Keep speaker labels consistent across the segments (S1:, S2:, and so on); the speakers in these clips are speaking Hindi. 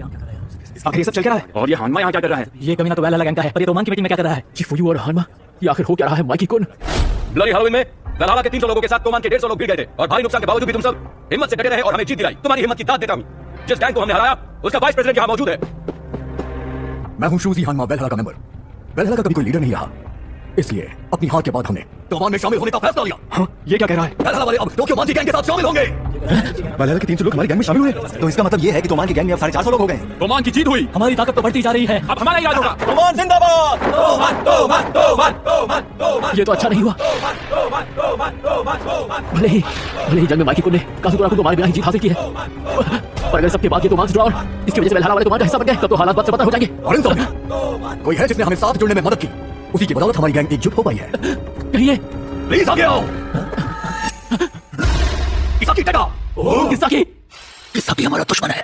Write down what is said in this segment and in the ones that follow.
S1: आखिर ये सब चल क्या रहा है? और ये हानमा यहाँ क्या कर रहा है?
S2: ये कमीना तो वेल अलग का है, पर ये तोमान की मीटिंग में क्या कर रहा है? चिफुयू और हानमा, ये आखिर हो क्या रहा है? माइकी कुन,
S1: ब्लडी हैलोवीन में वैल्हला के 300 लोगों के साथ तोमान के 150 लोग भिड़ गए थे और भारी नुकसान के बावजूद भी तुम सब हिम्मत से डटे रहे और हमें जीत दिलाई। तुम्हारी हिम्मत की दाद देता हूँ। जिस गैंग को हमने हराया उसका वाइस प्रेसिडेंट यहाँ मौजूद है।
S3: मैं हूँ शूजी हानमा, वेल्हला का मेंबर। वेल्हला का कभी कोई लीडर नहीं रहा, इसलिए अपनी हार के बाद हमने तोमान में शामिल होने का फैसला लिया।
S2: हाँ, ये क्या कह रहा है?
S3: वेल्हला वाले अब टोक्यो मान की गैंग के साथ शामिल होंगे।
S4: वेल्हला के 300 लोग हमारी गैंग में शामिल हुए, तो इसका मतलब ये है कि तोमान की गैंग में अब 450 लोग हो गए।
S1: तोमान की जीत हुई,
S2: हमारी ताकत तो बढ़ती जा रही है।
S1: अब हमारा ही राज होगा।
S4: तोमान जिंदाबाद।
S2: ये तो अच्छा नहीं हुआ। भले ही जंग में माइकी कुन ने काजुतोरा को हमारे बिना ही जीत हासिल की है, पर अगर सबके बाद ये तोमान से जुड़ा और इसकी वजह से वेल्हला वाले तोमान का हिस्सा बन गए, तब तो हालात बहुत से बदतर हो जाएंगे।
S3: और इन सब में कोई है जिसने हमें साथ जुड़ने में मदद की, उसी की बदौलत हमारी गैंग एकजुट हो पाई है।
S2: कहिए,
S3: प्लीज आगे आओ। किसाकी टका।
S2: किसाकी हमारा दुश्मन है।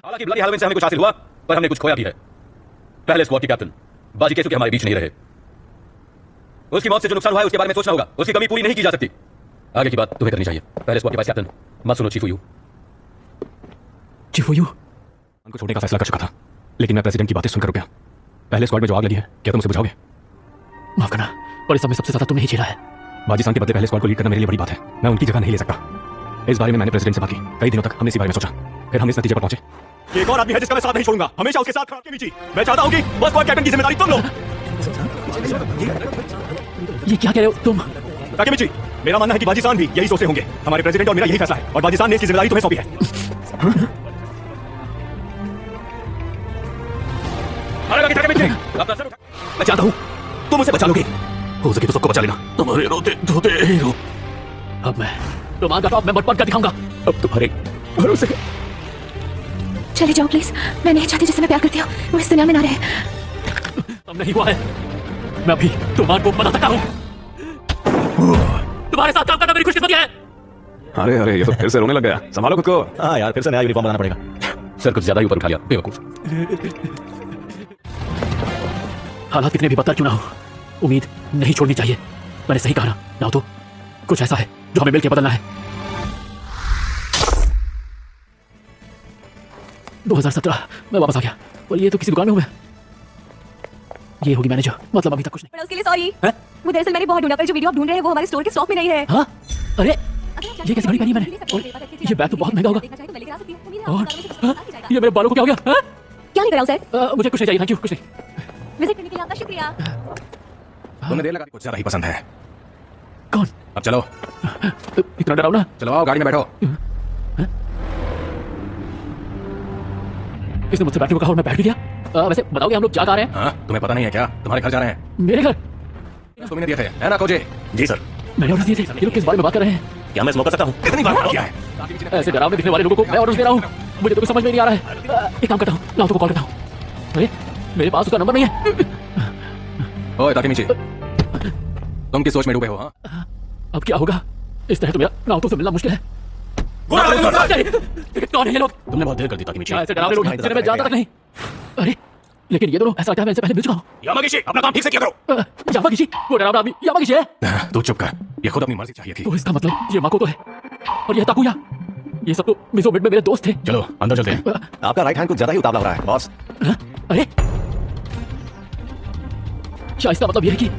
S1: हालांकि ब्लडी हैलोवीन से हमें कुछ हासिल हुआ, पर हमने कुछ खोया भी है। पहले स्क्वाड के कैप्टन बाजी केसुके हमारे बीच नहीं रहे। उसकी मौत से जो नुकसान हुआ है उसके बारे में सोचना होगा। उसकी कमी पूरी नहीं की जा सकती। आगे की बात तुम्हें करनी चाहिए। पहले स्क्वाड के वाइस कैप्टन मात्सुनो चिफुयू
S2: उनको छोड़ने का फैसला कर चुका था, लेकिन मैं प्रेसिडेंट की बातें सुनकर रुक गया। पहले स्क्वाड में जो आग लगी है, क्या तुम उसे बुझाओगे? माफ करना, पर इस समय सबसे ज्यादा तुमने ही झेला है। बाजीसान के बदले पहले स्क्वाड को लीड करना मेरे लिए बड़ी बात है। मैं उनकी जगह नहीं ले सकता। इस बारे में मैंने प्रेसिडेंट से बात की। कई दिनों तक हमने इसी बारे में सोचा, फिर हम इस नतीजे पर पहुंचे।
S1: एक और आदमी है जिसका मैं साथ नहीं छोड़ूंगा, हमेशा उसके साथ खड़ा कीजिए। मैं चाहता हूं कि बस स्क्वाड कैप्टन की जिम्मेदारी तुम लो।
S2: ये क्या कह रहे हो तुम?
S1: ताकेमिची, मेरा मानना है कि बाजीसान भी यही सोचते होंगे। हमारे प्रेसिडेंट और मेरा यही फैसला है, और बाजीसान ने इसकी जिम्मेदारी तुम्हें सौंपी है।
S2: मैं चाहता हूँ तुम उसे बचा लोगे। हो सके तो सबको बचा लेना। तुम्हारे रोते धोते हीरो। अब मैं तोमान का टॉप मेंबर बनकर दिखाऊंगा। अब तुम्हारे भरोसे।
S5: चले जाओ प्लीज। मैं नहीं चाहती जिससे मैं प्यार करती हूँ वो इस दुनिया में ना रहे।
S2: अब नहीं हुआ है। मैं अभी तोमान को बना सकता हूँ। तुम्हारे साथ काम करना मेरी खुशकिस्मती है।
S1: अरे ये तो फिर से रोने लग गया। संभालो खुद को।
S4: हाँ यार, फिर से नया यूनिफॉर्म बनाना पड़ेगा।
S1: सर कुछ ज्यादा ही ऊपर उठा लिया, बेवकूफ।
S2: हालात कितने भी बदतर क्यों ना हो, उम्मीद नहीं छोड़नी चाहिए। मैंने सही कहा ना तो कुछ ऐसा है जो हमें मिलकर बदलना है। 2017 मैं वापस आ गया, और ये तो किसी दुकान में हूं मैं। ये होगी मैनेजर, मतलब अभी तक कुछ नहीं।
S5: उसके लिए सॉरी। वो दरअसल मैंने बहुत ढूंढा, पर जो वीडियो आप ढूंढ रहे हैं वो हमारे स्टोर के स्टॉक में नहीं है।
S2: हाँ? अरे ये कैसी घड़ी पहनी मैंने? और ये बैग तो बहुत महंगा होगा। और ये मेरे बालों को क्या हो गया?
S5: क्या लेकर आऊं सर?
S2: मुझे कुछ नहीं चाहिए, थैंक यू। कुछ नहीं।
S5: विजिट करने के लिए आपका शुक्रिया।
S1: तुम्हें देर लगा, कुछ ज्यादा ही पसंद है।
S2: कौन?
S1: अब चलो।
S2: इतना डराओ ना।
S1: चलो आओ, गाड़ी में बैठो।
S2: इसने मुझसे बैठने को कहा और मैं बैठ भी गया। वैसे बताओगे हम लोग क्या कर रहे हैं?
S1: हाँ, तुम्हें पता नहीं है क्या? तुम्हारे घर जा रहे हैं।
S2: मेरे घर?
S1: तुमने दिए थे, है ना कोजे?
S4: जी सर।
S2: मैंने ऑर्डर दिए थे। ये लोग किस बारे में बात कर रहे हैं?
S4: क्या मैं स्मोक कर सकता हूँ?
S1: कितनी बार किया है?
S2: ऐसे डरावने दिखने वाले लोगों को मैं ऑर्डर दे रहा हूँ। मुझे तो कुछ समझ में नहीं आ रहा है। एक काम करता हूँ, नाओतो को कॉल करता हूँ। अरे मेरे पास उसका नंबर नहीं है।
S1: ओए ताकेमिची, तुम किस सोच में डूबे हो? हाँ,
S2: अब क्या होगा? इस तरह तो मेरा नाओतो से मिलना मुश्किल है। कौन है ये लोग?
S4: तुमने बहुत देर कर दी ताकेमिची।
S2: ऐसे डरावने लोग हैं जिन्हें मैं जानता तक नहीं। अरे लेकिन ये दोनों ऐसा लगता है मैं इनसे पहले मिल चुका हूँ।
S1: यामागिशी, अपना काम ठीक से किया करो।
S2: यामागिशी? वो डरावना आदमी यामागिशी है?
S1: तू चुप कर, ये खुद अपनी मर्जी चाहिए थी।
S2: तो इसका मतलब ये माकोतो है और ये ताकुया। ये सब तो मिज़ोमिड में मेरे दोस्त थे।
S1: चलो अंदर चलते हैं।
S4: आपका राइट हैंड कुछ ज्यादा ही उतावला हो रहा है बॉस।
S2: अरे क्या इसका मतलब ये है कि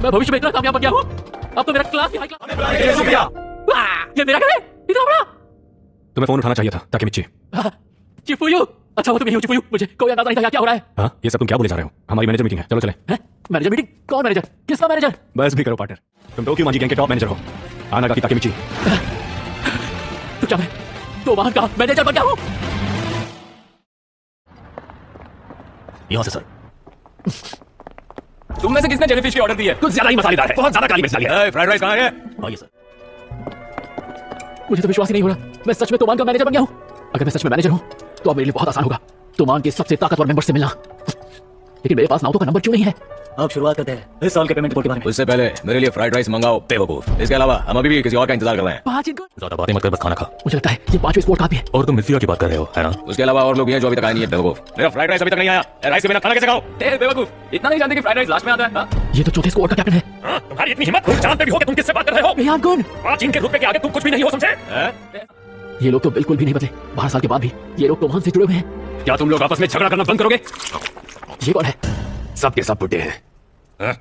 S2: मैं भविष्य में इतना कामयाब बन गया हूँ? अब तो मेरा क्लास भी हाई क्लास। ये मेरा घर है इतना बड़ा।
S1: तुम्हें फोन उठाना चाहिए था ताकेमिची।
S2: चिफुयू, अच्छा वो तुम ही हो चिफुयू। मुझे कोई अंदाजा नहीं था क्या हो रहा है।
S1: हाँ, ये सब तुम क्या बोले जा रहे हो? हमारी मैनेजर मीटिंग है, चलो चले।
S2: Manager meeting? कौन मैनेजर? किसका मैनेजर?
S1: बस भी करो पार्टनर, तुम टोक्यो मांजी गैंग के टॉप मैनेजर हो। आना गाकी ताकेमिची।
S2: तो क्या मैं तोमान का मैनेजर बन गया हूँ?
S4: यहाँ से सर।
S1: तुमने से किसने जेलीफिश की ऑर्डर दी है? कुछ ज्यादा ही मसालेदार है, बहुत ज्यादा काली मिर्च डाली है। फ्राइड राइस कहाँ है?
S4: आइए सर।
S2: मुझे तो विश्वास ही नहीं हो रहा, मैं सच में तोमान का मैनेजर बन गया हूँ। अगर मैं सच में मैनेजर हूँ तो अब मेरे लिए बहुत आसान होगा तोमान के सबसे ताकतवर मेंबर से मिलना। लेकिन मेरे पास नाओतो का नंबर क्यों नहीं है?
S4: अब शुरुआत करते हैं इस साल के पेमेंट रिपोर्ट के बारे में।
S1: उससे पहले मेरे लिए फ्राइड राइस मंगाओ बेवकूफ। इसके अलावा हम अभी भी किसी और का इंतजार कर रहे हैं।
S5: 5 इनका।
S1: ज्यादा बातें मत कर, बस खाना खा।
S5: मुझे लगता है ये 5वें स्पोर्ट कॉपी है।
S1: और तुम मिसिया की बात कर रहे हो, है ना? उसके अलावा और लोग भी हैं जो अभी तक आए नहीं है बेवकूफ। मेरा फ्राइड राइस अभी तक नहीं आया। राइस के बिना खाना कैसे खाओ? बेवकूफ, इतना नहीं जानते कि फ्राइड राइस लास्ट में आता है?
S5: ये तो चौथे स्क्वाड का कैप्टन है।
S1: तुम्हारी इतनी हिम्मत, तुम जानते भी हो कि तुम किससे बात कर रहे हो?
S5: रेहान कौन?
S1: 5 इनके रुपए के आगे तुम कुछ भी नहीं हो, समझे?
S5: ये लोग तो बिल्कुल भी नहीं बदले। 12 साल के बाद भी ये लोग तूफान से जुड़े हुए हैं।
S1: क्या तुम लोग आपस में झगड़ा करना बंद करोगे?
S5: ये कौन है?
S1: सबके सब बुड्ढे हैं।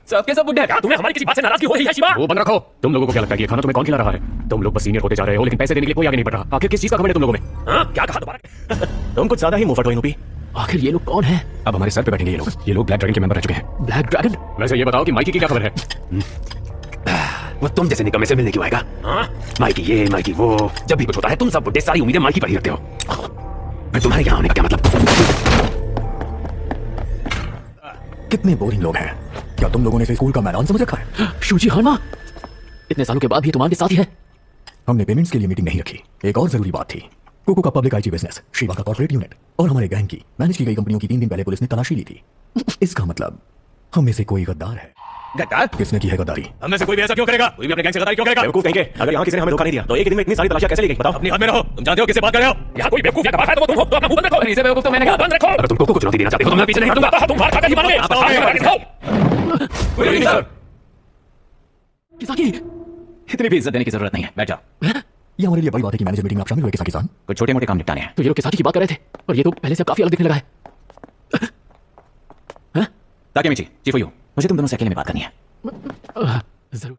S1: सबके सब बुड्ढे हैं। क्या तुम्हें हमारी किसी बात से नाराजगी हो रही है शिवा? वो बंद रखो। तुम लोगों को क्या लगता है कि ये खाना तुम्हें कौन खिला रहा है? तुम लोग बस सीनियर होते जा रहे हो, लेकिन पैसे देने के लिए कोई आगे नहीं बढ़ रहा। आखिर किस चीज का घमंड है तुम लोगों में? क्या कहा दोबारा?
S4: तुम कुछ ज्यादा ही मुंहफट हो इनूपी।
S5: आखिर ये लोग कौन है?
S2: अब हमारे सर पे बैठेंगे ये लोग। ये लोग ब्लैक ड्रैगन के मेंबर रह चुके हैं।
S5: Black dragon?
S2: वैसे ये बताओ कि माइकी की क्या खबर है?
S1: वो तुम जैसे निकम्मे से मिलने क्यों आएगा? माइकी ये माइकी वो, जब भी कुछ होता है तुम सब बुड्ढे सारी उम्मीदें माइकी पर ही रखते हो। फिर तुम्हारे यहाँ होने का क्या मतलब?
S3: कितने बोरिंग लोग हैं। क्या तुम लोगों ने इसे स्कूल का मैदान समझ रखा है?
S5: शूजी हरमा, इतने सालों के बाद भी तुम्हारे साथ ही है।
S3: हमने पेमेंट्स के लिए मीटिंग नहीं रखी। एक और जरूरी बात थी। कोको का पब्लिक आईटी बिजनेस, शिवा का कॉर्पोरेट यूनिट और हमारे गैंग की मैनेज की गई कंपनियों की 3 दिन पहले पुलिस ने तलाशी ली थी। इसका मतलब हम में से कोई गद्दार है।
S1: गद्दार?
S3: किसने की है गद्दारी?
S1: हम में से कोई भी ऐसा क्यों करेगा? कोई भी अपने गैंग से गद्दारी क्यों करेगा?
S4: बेवकूफ कहेंगे। अगर यहाँ किसी ने हमें धोखा नहीं दिया तो एक दिन में इतनी सारी तलाशियां कैसे ली गई बताओ?
S1: अपनी हद में रहो। तुम जानते हो किससे बात कर रहे हो? यहाँ कोई बेवकूफ या गवार है तो वो तुम हो। तो अपना मुंह बंद रखो। इसे बेवकूफ तो मैंने कहा। बंद रखो। अगर तुम कोको को चुनौती देना चाहते हो तो मैं पीछे नहीं हटूंगा। तुम मार खाकर ही मानोगे।
S5: किसाकी,
S1: इतनी भी इज्जत देने की जरूरत नहीं है। बैठ जाओ।
S3: ये हमारे लिए बड़ी बात है कि मैनेजर मीटिंग में आप शामिल हुए किसान।
S1: कुछ छोटे मोटे काम निपटाने हैं।
S5: तो ये लोग किसाकी की बात कर रहे थे और ये तो पहले से काफी अलग दिखने लगा है।
S1: ताकेमिची, चीफू यू, मुझे तुम दोनों से अकेले में बात करनी है।
S5: जरूर।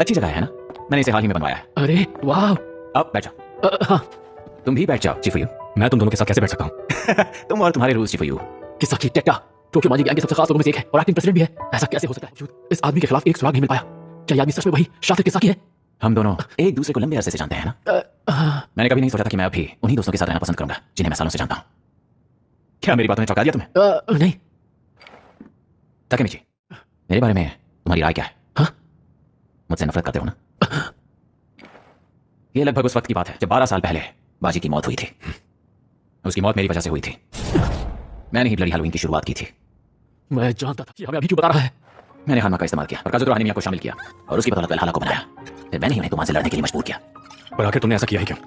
S1: अच्छी जगह है ना? मैंने इसे हाल ही में बनवाया है।
S5: अरे वाह।
S1: अब बैठ जाओ।
S5: हाँ।
S1: तुम भी बैठ जाओ चीफू यू।
S2: मैं तुम दोनों के साथ कैसे बैठ सकता हूँ?
S1: तुम और तुम्हारे रूल्स चीफू यू।
S5: किसाकी टेक्टा टोक्यो माजी गैंग के सबसे खास लोगों में से एक है और एक्टिंग प्रेसिडेंट भी है। ऐसा कैसे हो सकता है? इस आदमी के खिलाफ एक सुराग नहीं मिल पाया। क्या ये आदमी सच में वही शातिर किसाकी है?
S1: हम दोनों एक दूसरे को लंबे अरसे से जानते हैं ना? मैंने कभी नहीं सोचा था कि मैं अभी उन्हीं दोस्तों के साथ रहना पसंद करूंगा जिन्हें मैं सालों से जानता हूं। क्या मेरी बातों ने चौंका दिया तुम्हें?
S5: नहीं।
S1: ताकेमिची, मेरे बारे में तुम्हारी राय क्या है?
S5: हाँ?
S1: मुझसे नफरत करते हो ना? ये लगभग उस वक्त की बात है जब 12 साल पहले बाजी की मौत हुई थी। उसकी मौत मेरी वजह से हुई थी। मैंने ही ब्लडी हैलोवीन की शुरुआत की थी।
S5: मैं जानता था कि हमें अभी क्यों बता रहा है।
S1: मैंने हानमा का इस्तेमाल किया और काजुरो हानिमिया को शामिल किया और उसकी बदौलत वेलहाला को बनाया। फिर मैंने ही उन्हें तुम्हारे से लड़ने के लिए मजबूर किया।
S2: पर आखिर तुमने ऐसा किया ही क्यों?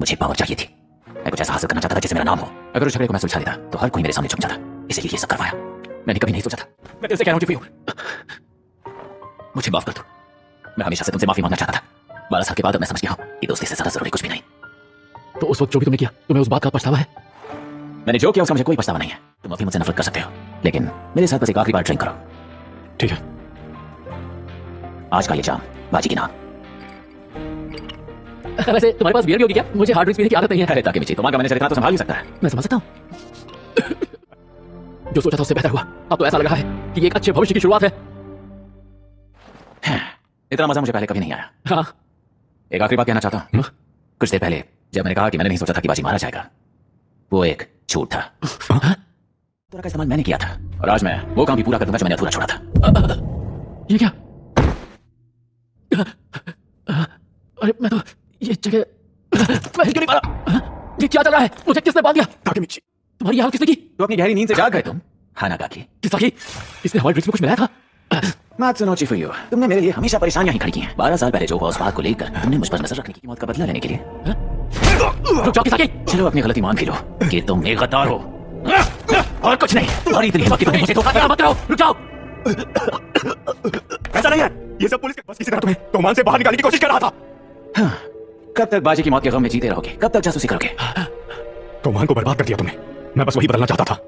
S1: मुझे पावर चाहिए थी। मैं कुछ ऐसा हासिल करना चाहता था जिससे मेरा नाम हो। अगर उस झगड़े को मैं सुलझा देता तो हर कोई मेरे सामने झुक जाता। इसलिए ये सब करवाया। मैंने कभी नहीं सोचा था। मैं तेरे से कह रहा हूं चीफू, मुझे माफ कर दो। मैं हमेशा से तुमसे माफी मांगना चाहता था। 12 साल के बाद मैं समझ गया हूं कि दोस्ती से ज्यादा जरूरी कुछ भी नहीं।
S5: तो उस वक्त जो भी तुमने किया तुम्हें उस बात का पछतावा है?
S1: मैंने जो किया उसका मुझे कोई पछतावा नहीं है। तुम अभी मुझसे नफरत कर सकते हो लेकिन मेरे साथ बस एक आखिरी बार ड्रिंक करो।
S2: ठीक है।
S1: आज का ये जाम बाजी की नाम।
S5: वैसे तुम्हारे पास बियर भी होगी क्या? मुझे हार्ड ड्रिंक्स पीने की आदत नहीं है।
S1: अरे ताकेमिची, तुम्हारा मैनेजर इतना तो संभाल ही सकता है।
S5: मैं समझ सकता हूँ। जो सोचा था उससे बेहतर हुआ। अब तो ऐसा लग रहा है कि ये एक अच्छे भविष्य की शुरुआत है।
S1: इतना मजा मुझे पहले कभी नहीं आया।
S5: हाँ।
S1: एक आखिरी बात कहना चाहता हूँ। कुछ देर पहले जब मैंने कहा कि मैंने नहीं सोचा था कि बाजी मारा जाएगा, वो एक झूठ था। तोरा का इस्तेमाल मैंने किया था और आज मैं वो काम भी पूरा कर दूंगा जो मैंने अधूरा छोड़ा था।
S5: ये क्या? अरे मैं तो ये जगह मैं क्यों नहीं पारा? ये क्या चल रहा है? मुझे किसने बांध दिया?
S2: ताकेमिची,
S5: तुम्हारी हालत किसने की?
S1: तो अपनी गहरी नींद से जाग गए तुम। हानागाकी,
S5: किसाकी, इसने हमारे ड्रिंक्स में कुछ मिलाया था?
S1: मत सुनो चीफू यू, तुमने मेरे लिए हमेशा परेशानियां ही खड़ी की हैं। 12 साल पहले जो हुआ उस बात को लेकर तुमने मुझ पर नजर रखने की मौत का बदला लेने के लिए।
S5: रुक जाओ किसाकी।
S1: चलो अपनी गलती मान भी लो कि तुम एक गद्दार हो और कुछ नहीं। तुम्हारी इतनी हिम्मत कि तुम मुझे धोखा दिया।
S5: मत करो, रुक जाओ।
S2: ऐसा नहीं है। ये सब पुलिस के बस किसी तरह तुम्हें तोमान से बाहर निकालने की कोशिश कर रहा था।
S1: हाँ, कब तक बाजी की मौत के गम में जीते रहोगे? कब तक जासूसी करोगे?
S2: तोमान को बर्बाद कर दिया तुमने। मैं बस वही बदलना चाहता था।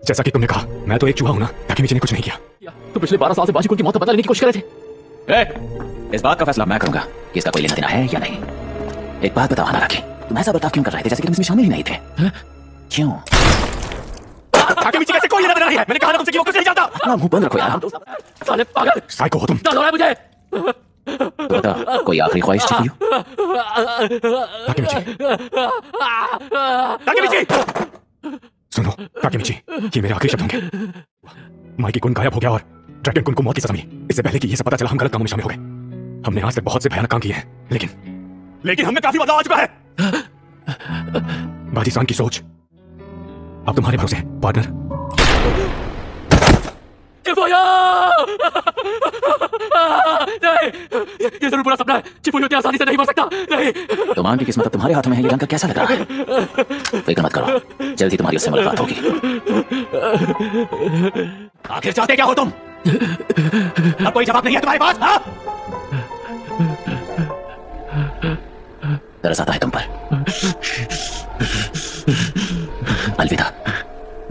S2: जैसा कि तुमने कहा, मैं तो एक चूहा हूं ना। ताकेमिची ने कुछ नहीं किया।
S5: तो पिछले 12 साल से बाजी की मौत का बदला लेने की कोशिश कर रहे थे।
S1: इस बात का फैसला मैं करूंगा कि इसका कोई लेना देना है या नहीं। एक बात बताओ हानागाकी, तुम ऐसा बर्ताव क्यों कर रहे थे जैसे कि तुम इसमें शामिल ही नहीं थे? क्यों?
S2: ताकेमिची कैसे कोई लेना देना नहीं है? मैंने कहा ना तुमसे कि वो कुछ नहीं जानता।
S1: अपना मुंह बंद रखो यार। हम दोस्त।
S5: साले पागल,
S2: साइको हो तुम।
S5: डर हो रहा है मुझे।
S1: तो बताओ, कोई आखिरी ख्वाहिश चीफू यू?
S2: ताकेमिची, ताकेमिची, सुनो ताकेमिची, ये मेरे आखिरी शब्द होंगे। माइकी कुन गायब हो गया और ड्रैगन कुन को मौत की सजा मिली। इससे पहले कि ये सब पता चला हम गलत कामों में शामिल हो गए। हमने आज तक बहुत से भयानक काम किए हैं लेकिन हमने काफी बदलाव आ चुका है। बाजी सान की सोच अब तुम्हारे भरोसे है पार्टनर।
S5: भैया नहीं, ये जरूर बुरा सपना है। चिपू होते आसानी से नहीं मर सकता। नहीं,
S6: तुमान की किस्मत अब तुम्हारे हाथों में है, ये जानकर कैसा लग रहा है? फिक्र मत करो, जल्दी तुम्हारी उससे मुलाकात होगी।
S4: आखिर चाहते क्या हो तुम? अब कोई जवाब नहीं है तुम्हारे पास? हाँ?
S6: तरस आता है तुम पर। अलविदा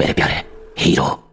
S6: मेरे प्यारे हीरो।